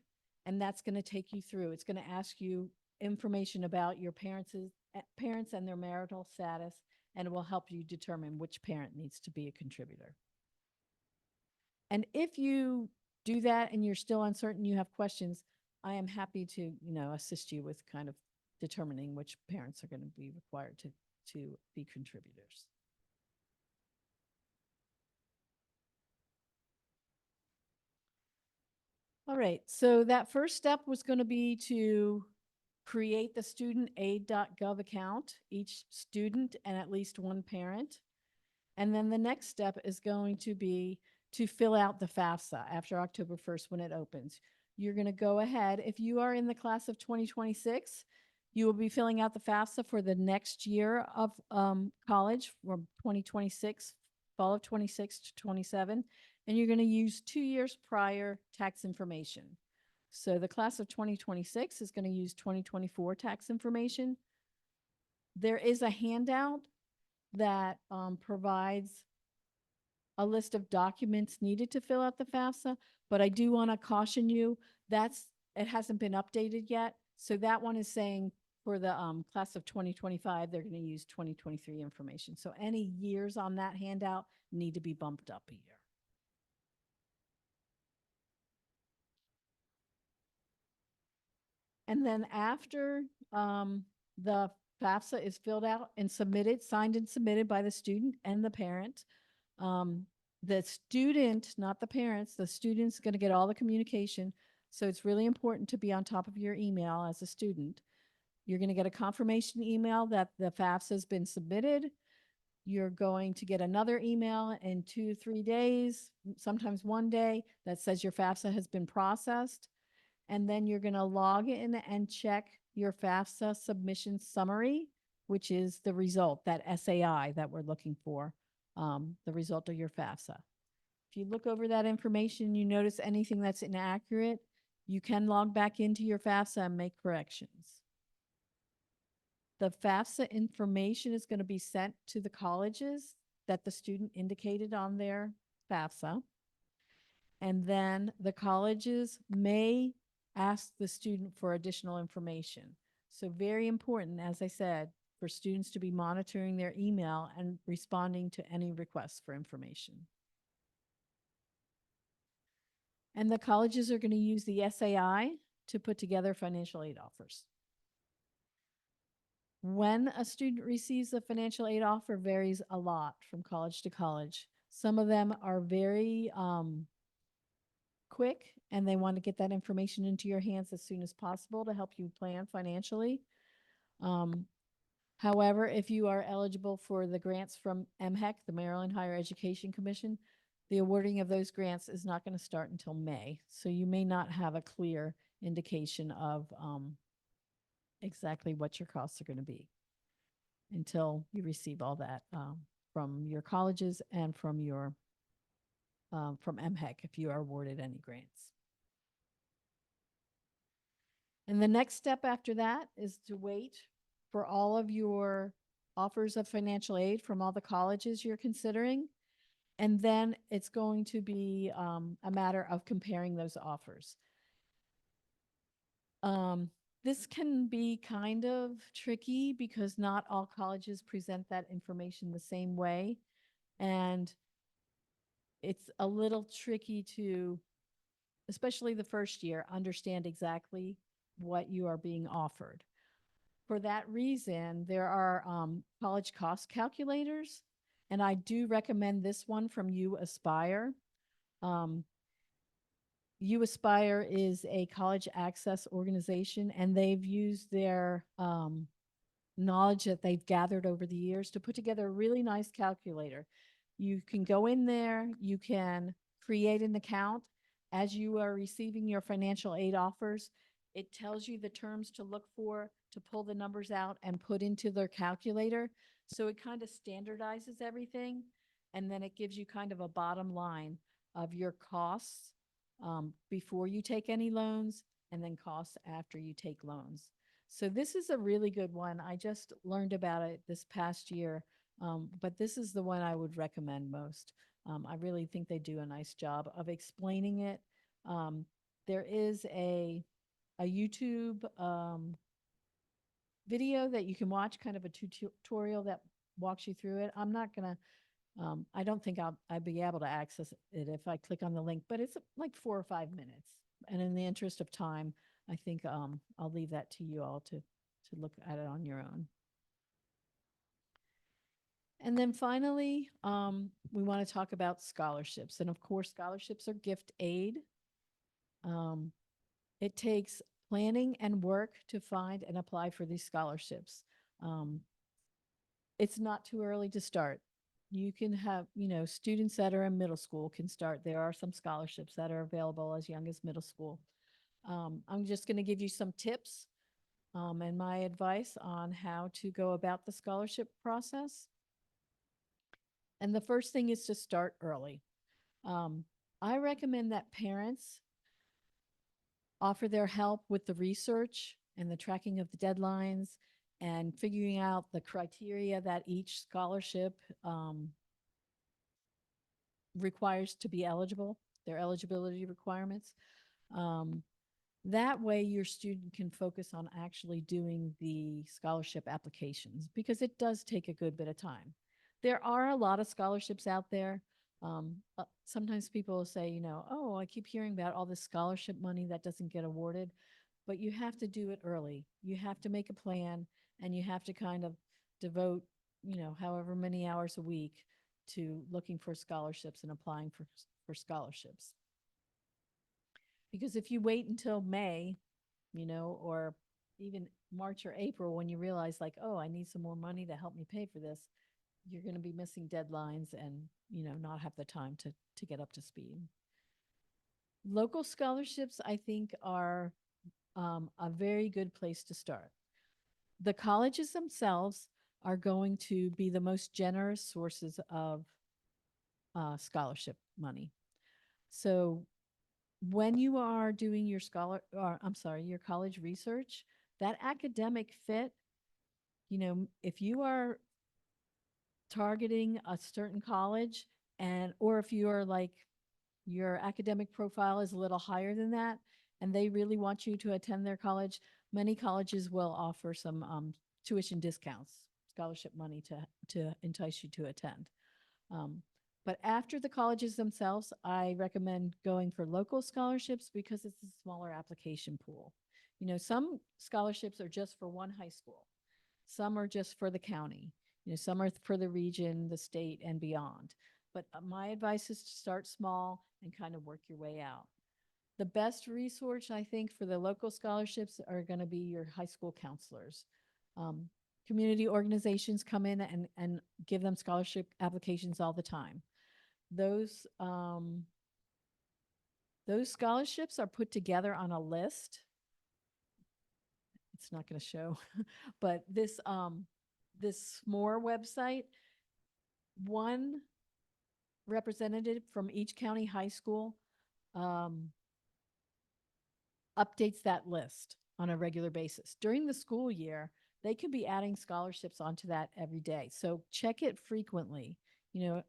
and that's going to take you through. It's going to ask you information about your parents and their marital status, and it will help you determine which parent needs to be a contributor. And if you do that and you're still uncertain, you have questions, I am happy to, assist you with kind of determining which parents are going to be required to be contributors. All right, so that first step was going to be to create the studentaid.gov account, each student and at least one parent. And then the next step is going to be to fill out the FAFSA after October 1st when it opens. You're going to go ahead. If you are in the class of 2026, you will be filling out the FAFSA for the next year of college from 2026, fall of 26 to 27. And you're going to use 2 years prior tax information. So the class of 2026 is going to use 2024 tax information. There is a handout that provides a list of documents needed to fill out the FAFSA, but I do want to caution you it hasn't been updated yet. So that one is saying for the class of 2025, they're going to use 2023 information. So any years on that handout need to be bumped up a year. And then after the FAFSA is filled out and submitted, signed and submitted by the student and the parent, the student, not the parents, the student's going to get all the communication. So it's really important to be on top of your email as a student. You're going to get a confirmation email that the FAFSA has been submitted. You're going to get another email in 2-3 days, sometimes 1 day, that says your FAFSA has been processed. And then you're going to log in and check your FAFSA submission summary, which is the result, that SAI that we're looking for, the result of your FAFSA. If you look over that information, you notice anything that's inaccurate, you can log back into your FAFSA and make corrections. The FAFSA information is going to be sent to the colleges that the student indicated on their FAFSA. And then the colleges may ask the student for additional information. So very important, as I said, for students to be monitoring their email and responding to any requests for information. And the colleges are going to use the SAI to put together financial aid offers. When a student receives a financial aid offer varies a lot from college to college. Some of them are very quick and they want to get that information into your hands as soon as possible to help you plan financially. However, if you are eligible for the grants from MHEC, the Maryland Higher Education Commission, the awarding of those grants is not going to start until May. So you may not have a clear indication of exactly what your costs are going to be until you receive all that from your colleges and from your from MHEC if you are awarded any grants. And the next step after that is to wait for all of your offers of financial aid from all the colleges you're considering. And then it's going to be a matter of comparing those offers. This can be kind of tricky because not all colleges present that information the same way. And it's a little tricky to, especially the first year, understand exactly what you are being offered. For that reason, there are college cost calculators, and I do recommend this one from UAspire. UAspire is a college access organization, and they've used their knowledge that they've gathered over the years to put together a really nice calculator. You can go in there, you can create an account as you are receiving your financial aid offers. It tells you the terms to look for, to pull the numbers out and put into their calculator. So it kind of standardizes everything. And then it gives you kind of a bottom line of your costs before you take any loans and then costs after you take loans. So this is a really good one. I just learned about it this past year, but this is the one I would recommend most. I really think they do a nice job of explaining it. There is a YouTube video that you can watch, kind of a tutorial that walks you through it. I'm not gonna, I don't think I'd be able to access it if I click on the link, but it's like 4 or 5 minutes. And in the interest of time, I think I'll leave that to you all to look at it on your own. And then finally, we want to talk about scholarships. And of course, scholarships are gift aid. It takes planning and work to find and apply for these scholarships. It's not too early to start. You can have, students that are in middle school can start. There are some scholarships that are available as young as middle school. I'm just going to give you some tips and my advice on how to go about the scholarship process. And the first thing is to start early. I recommend that parents offer their help with the research and the tracking of the deadlines and figuring out the criteria that each scholarship requires to be eligible, their eligibility requirements. That way your student can focus on actually doing the scholarship applications because it does take a good bit of time. There are a lot of scholarships out there. Sometimes people will say, oh, I keep hearing about all this scholarship money that doesn't get awarded, but you have to do it early. You have to make a plan and you have to kind of devote, however many hours a week to looking for scholarships and applying for scholarships. Because if you wait until May, or even March or April when you realize like, oh, I need some more money to help me pay for this, you're going to be missing deadlines and, not have the time to get up to speed. Local scholarships, I think, are a very good place to start. The colleges themselves are going to be the most generous sources of scholarship money. So when you are doing your your college research, that academic fit, if you are targeting a certain college or if you are like your academic profile is a little higher than that and they really want you to attend their college, many colleges will offer some tuition discounts, scholarship money to entice you to attend. But after the colleges themselves, I recommend going for local scholarships because it's a smaller application pool. Some scholarships are just for one high school. Some are just for the county. Some are for the region, the state, and beyond. But my advice is to start small and kind of work your way out. The best resource, I think, for the local scholarships are going to be your high school counselors. Community organizations come in and give them scholarship applications all the time. Those scholarships are put together on a list. It's not going to show, but this SMORE website, one representative from each county high school updates that list on a regular basis. During the school year, they could be adding scholarships onto that every day. So check it frequently. You know,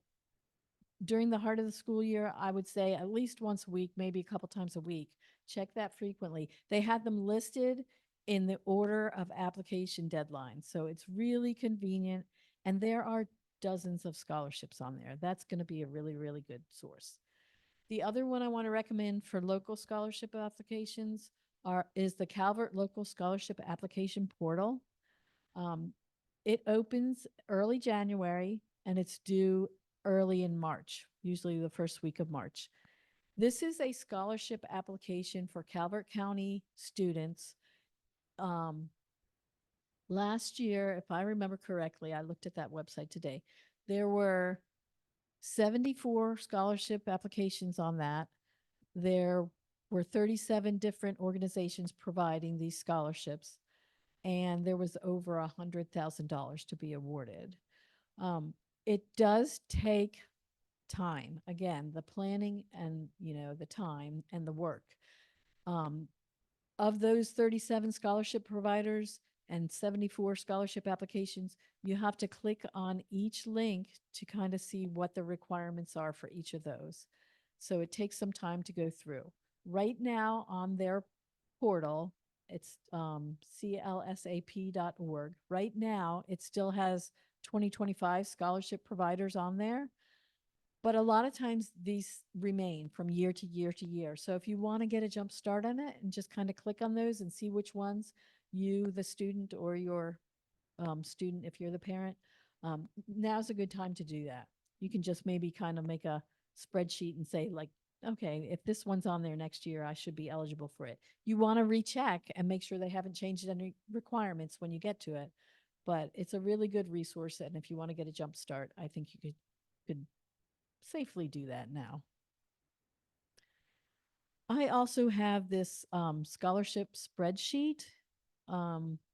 during the heart of the school year, I would say at least once a week, maybe a couple times a week. Check that frequently. They had them listed in the order of application deadline. So it's really convenient. And there are dozens of scholarships on there. That's going to be a really, really good source. The other one I want to recommend for local scholarship applications is the Calvert Local Scholarship Application Portal. It opens early January and it's due early in March, usually the first week of March. This is a scholarship application for Calvert County students. Last year, if I remember correctly, I looked at that website today, there were 74 scholarship applications on that. There were 37 different organizations providing these scholarships, and there was over $100,000 to be awarded. It does take time. Again, the planning and, the time and the work. Of those 37 scholarship providers and 74 scholarship applications, you have to click on each link to kind of see what the requirements are for each of those. So it takes some time to go through. Right now on their portal, it's clsap.org. Right now, it still has 2025 scholarship providers on there. But a lot of times these remain from year to year to year. So if you want to get a jump start on it and just kind of click on those and see which ones you, the student, or your student, if you're the parent, now's a good time to do that. You can just maybe kind of make a spreadsheet and say like, okay, if this one's on there next year, I should be eligible for it. You want to recheck and make sure they haven't changed any requirements when you get to it. But it's a really good resource. And if you want to get a jump start, I think you could safely do that now. I also have this scholarship spreadsheet.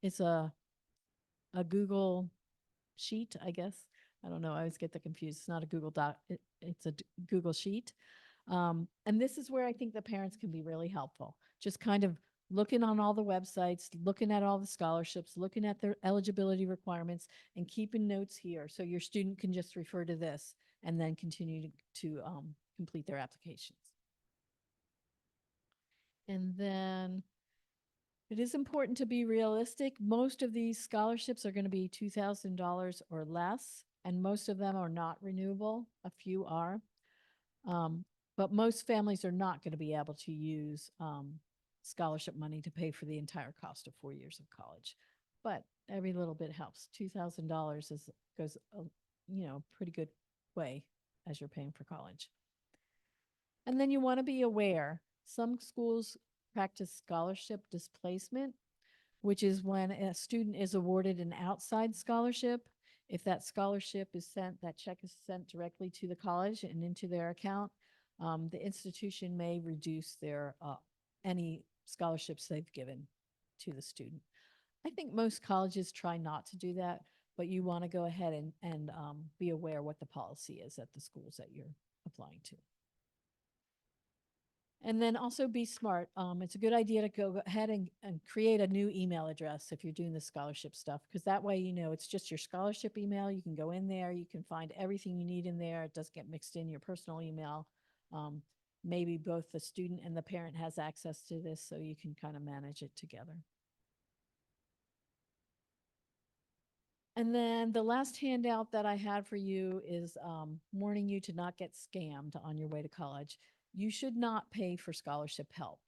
It's a Google sheet, I guess. I don't know. I always get that confused. It's not a Google Doc. It's a Google sheet. And this is where I think the parents can be really helpful. Just kind of looking on all the websites, looking at all the scholarships, looking at their eligibility requirements, and keeping notes here. So your student can just refer to this and then continue to complete their applications. And then it is important to be realistic. Most of these scholarships are going to be $2,000 or less, and most of them are not renewable. A few are. But most families are not going to be able to use scholarship money to pay for the entire cost of 4 years of college. But every little bit helps. $2,000 goes a pretty good way as you're paying for college. And then you want to be aware, some schools practice scholarship displacement, which is when a student is awarded an outside scholarship. If that scholarship is sent, that check is sent directly to the college and into their account, the institution may reduce their any scholarships they've given to the student. I think most colleges try not to do that, but you want to go ahead and be aware what the policy is at the schools that you're applying to. And then also be smart. It's a good idea to go ahead and create a new email address if you're doing the scholarship stuff, because that way, it's just your scholarship email. You can go in there, you can find everything you need in there. It doesn't get mixed in your personal email. Maybe both the student and the parent has access to this, so you can kind of manage it together. And then the last handout that I had for you is warning you to not get scammed on your way to college. You should not pay for scholarship help.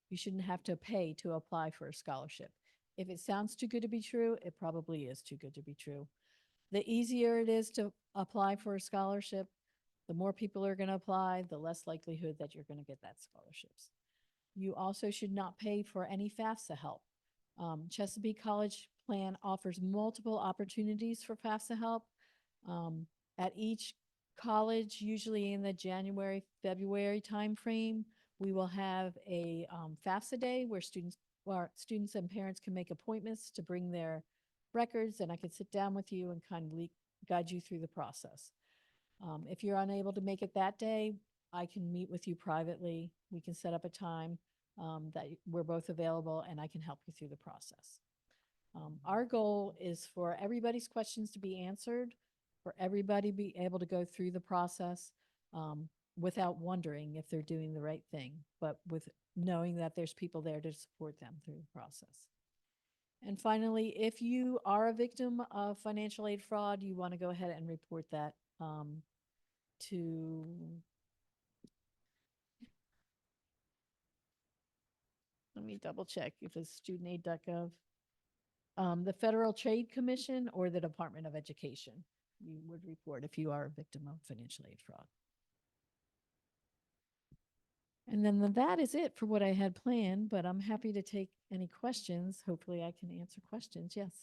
You shouldn't have to pay to apply for a scholarship. If it sounds too good to be true, it probably is too good to be true. The easier it is to apply for a scholarship, the more people are going to apply, the less likelihood that you're going to get that scholarships. You also should not pay for any FAFSA help. Chesapeake CollegePlan offers multiple opportunities for FAFSA help. At each college, usually in the January, February timeframe, we will have a FAFSA day where students and parents can make appointments to bring their records, and I can sit down with you and kind of guide you through the process. If you're unable to make it that day, I can meet with you privately. We can set up a time that we're both available, and I can help you through the process. Our goal is for everybody's questions to be answered, for everybody be able to go through the process without wondering if they're doing the right thing, but with knowing that there's people there to support them through the process. And finally, if you are a victim of financial aid fraud, you want to go ahead and report that to, let me double check if it's studentaid.gov, the Federal Trade Commission or the Department of Education. You would report if you are a victim of financial aid fraud. And then that is it for what I had planned, but I'm happy to take any questions. Hopefully I can answer questions. Yes.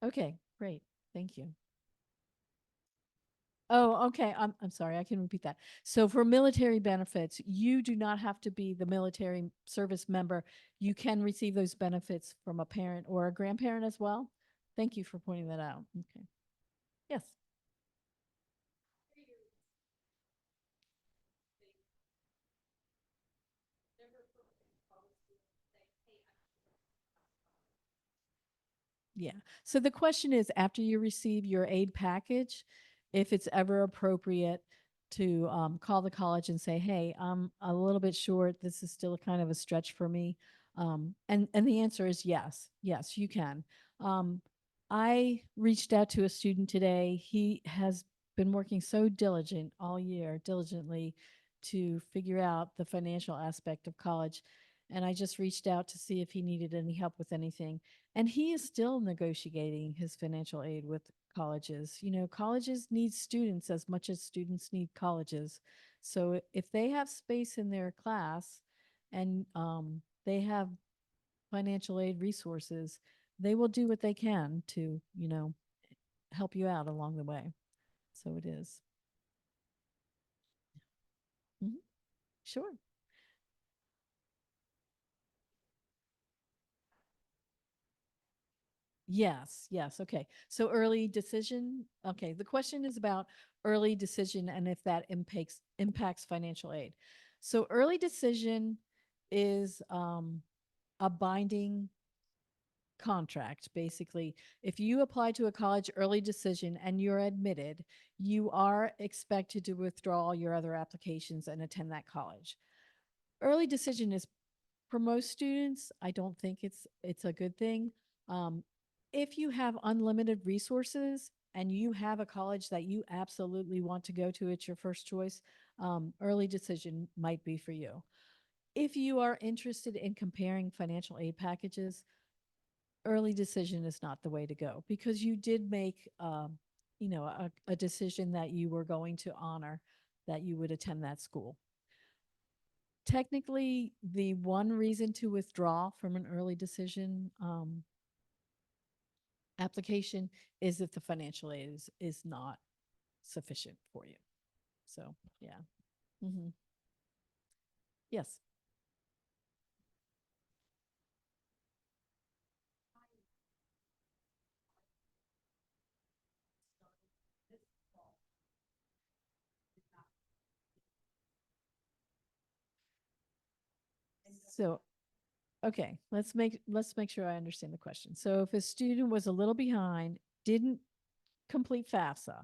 Okay, great. Thank you. Oh, okay. I'm sorry. I can repeat that. So for military benefits, you do not have to be the military service member. You can receive those benefits from a parent or a grandparent as well. Thank you for pointing that out. Okay. Yes. Yeah. So the question is, after you receive your aid package, if it's ever appropriate to call the college and say, "Hey, I'm a little bit short. This is still kind of a stretch for me." And the answer is yes. Yes, you can. Um, I reached out to a student today. He has been working so diligently to figure out the financial aspect of college. And I just reached out to see if he needed any help with anything. And he is still negotiating his financial aid with colleges. You know, colleges need students as much as students need colleges. So if they have space in their class and they have financial aid resources, they will do what they can to, you know, help you out along the way. So it is. Mhm. Sure. Yes, yes. Okay. So early decision. Okay. The question is about early decision and if that impacts financial aid. So early decision is a binding contract. Basically, if you apply to a college early decision and you're admitted, you are expected to withdraw your other applications and attend that college. Early decision is, for most students, I don't think it's a good thing. Um, if you have unlimited resources and you have a college that you absolutely want to go to, it's your first choice, early decision might be for you. If you are interested in comparing financial aid packages, early decision is not the way to go because you did make, you know, a decision that you were going to honor, that you would attend that school. Technically, the one reason to withdraw from an early decision application is if the financial aid is not sufficient for you. So, yeah. Hmm. Yes. So, okay, let's make sure I understand the question. So, if a student was a little behind, didn't complete FAFSA.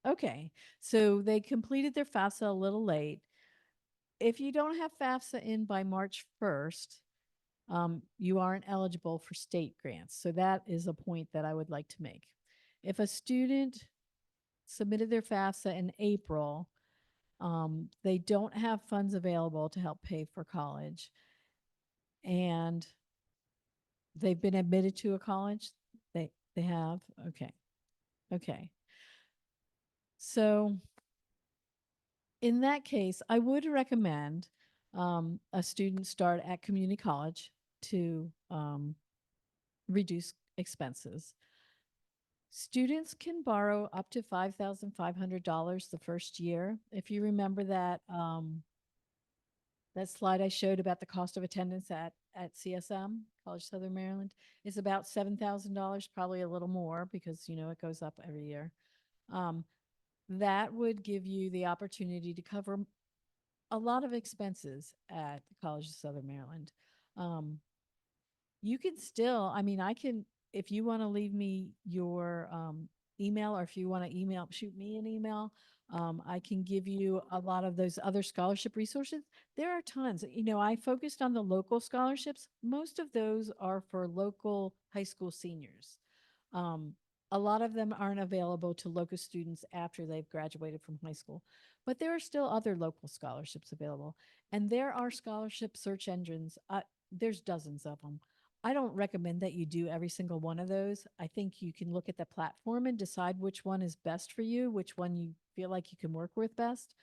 Okay, so they completed their FAFSA a little late. If you don't have FAFSA in by March 1st, you aren't eligible for state grants. So that is a point that I would like to make. If a student submitted their FAFSA in April, they don't have funds available to help pay for college, and they've been admitted to a college. They have. Okay. Okay. So in that case, I would recommend a student start at community college to reduce expenses. Students can borrow up to $5,500 the first year. If you remember that That slide I showed about the cost of attendance at CSM, College Southern Maryland, is about $7,000, probably a little more because, you know, it goes up every year. That would give you the opportunity to cover a lot of expenses at the College of Southern Maryland. You can still, I mean, I can, if you want to leave me your email, or if you want to shoot me an email, I can give you a lot of those other scholarship resources. There are tons. You know, I focused on the local scholarships. Most of those are for local high school seniors. A lot of them aren't available to local students after they've graduated from high school, but there are still other local scholarships available. And there are scholarship search engines. There's dozens of them. I don't recommend that you do every single one of those. I think you can look at the platform and decide which one is best for you, which one you feel like you can work with best.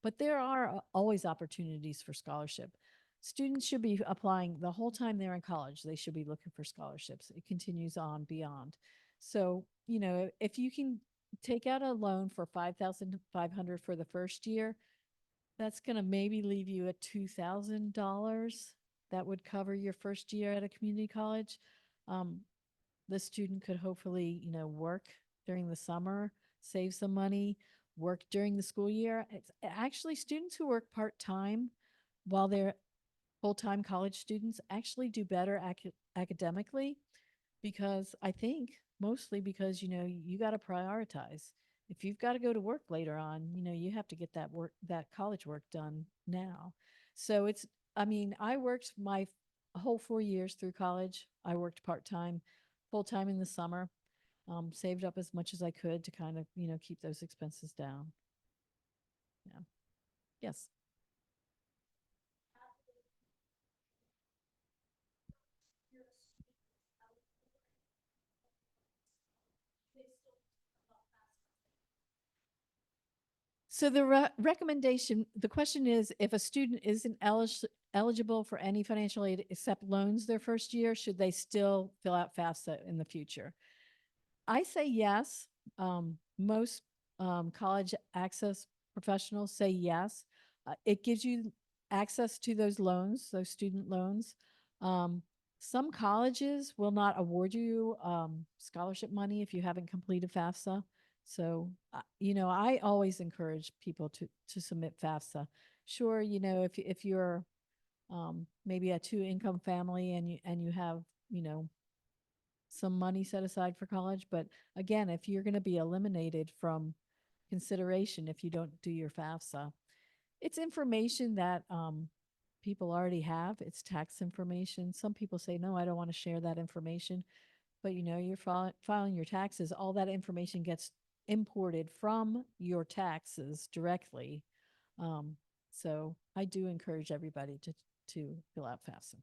But there are always opportunities for scholarship. Students should be applying the whole time they're in college. They should be looking for scholarships. It continues on beyond. So, you know, if you can take out a loan for $5,500 for the first year, that's going to maybe leave you at $2,000. That would cover your first year at a community college. The student could hopefully, you know, work during the summer, save some money, work during the school year. It's actually students who work part-time while they're full-time college students actually do better academically, because I think mostly because, you know, you got to prioritize. If you've got to go to work later on, you know, you have to get that college work done now. So it's, I mean, I worked my whole 4 years through college. I worked part-time, full-time in the summer, saved up as much as I could to kind of, you know, keep those expenses down. Yeah. Yes. So the recommendation, the question is, if a student isn't eligible for any financial aid except loans their first year, should they still fill out FAFSA in the future? I say yes. Most college access professionals say yes. It gives you access to those loans, those student loans. Um, some colleges will not award you scholarship money if you haven't completed FAFSA. So, you know, I always encourage people to submit FAFSA. Sure, you know, if you're maybe a two-income family and you have, you know, some money set aside for college. But again, if you're going to be eliminated from consideration if you don't do your FAFSA, it's information that people already have. It's tax information. Some people say, no, I don't want to share that information. But you know, you're filing your taxes, all that information gets imported from your taxes directly. So I do encourage everybody to fill out FAFSA.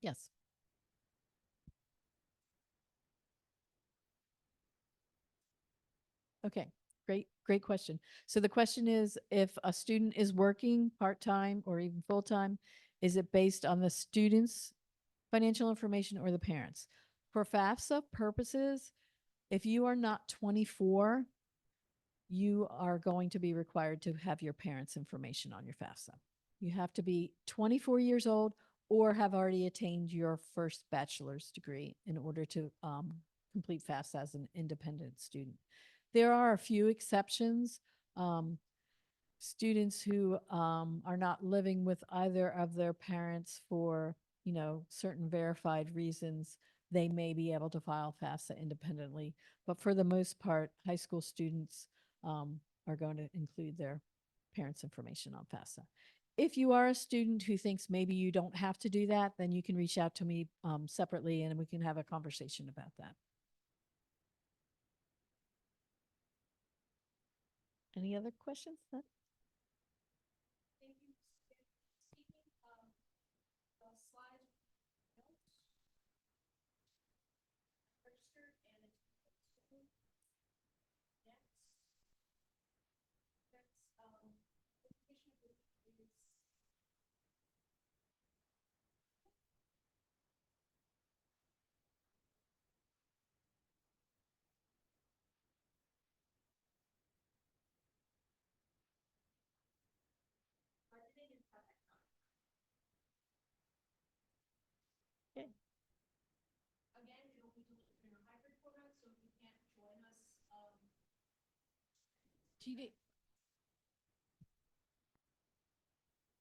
Yes. Okay, great question. So the question is, if a student is working part-time or even full-time, is it based on the student's financial information or the parents? For FAFSA purposes, if you are not 24, you are going to be required to have your parents' information on your FAFSA. You have to be 24 years old or have already attained your first bachelor's degree in order to complete FAFSA as an independent student. There are a few exceptions. Students who are not living with either of their parents for, you know, certain verified reasons, they may be able to file FAFSA independently. But for the most part, high school students are going to include their parents' information on FAFSA. If you are a student who thinks maybe you don't have to do that, then you can reach out to me separately and we can have a conversation about that. Any other questions?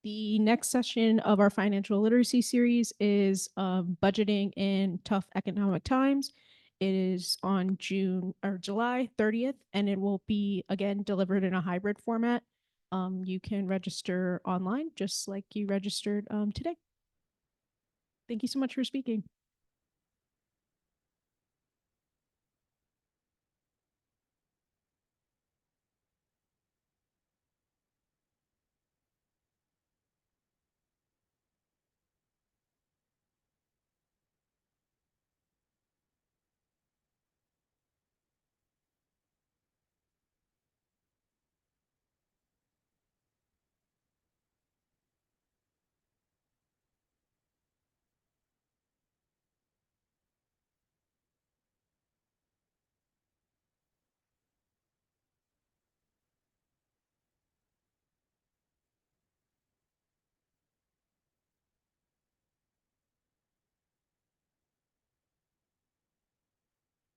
The next session of our financial literacy series is budgeting in tough economic times. It is on July 30th, and it will be again delivered in a hybrid format. You can register online just like you registered today. Thank you so much for speaking.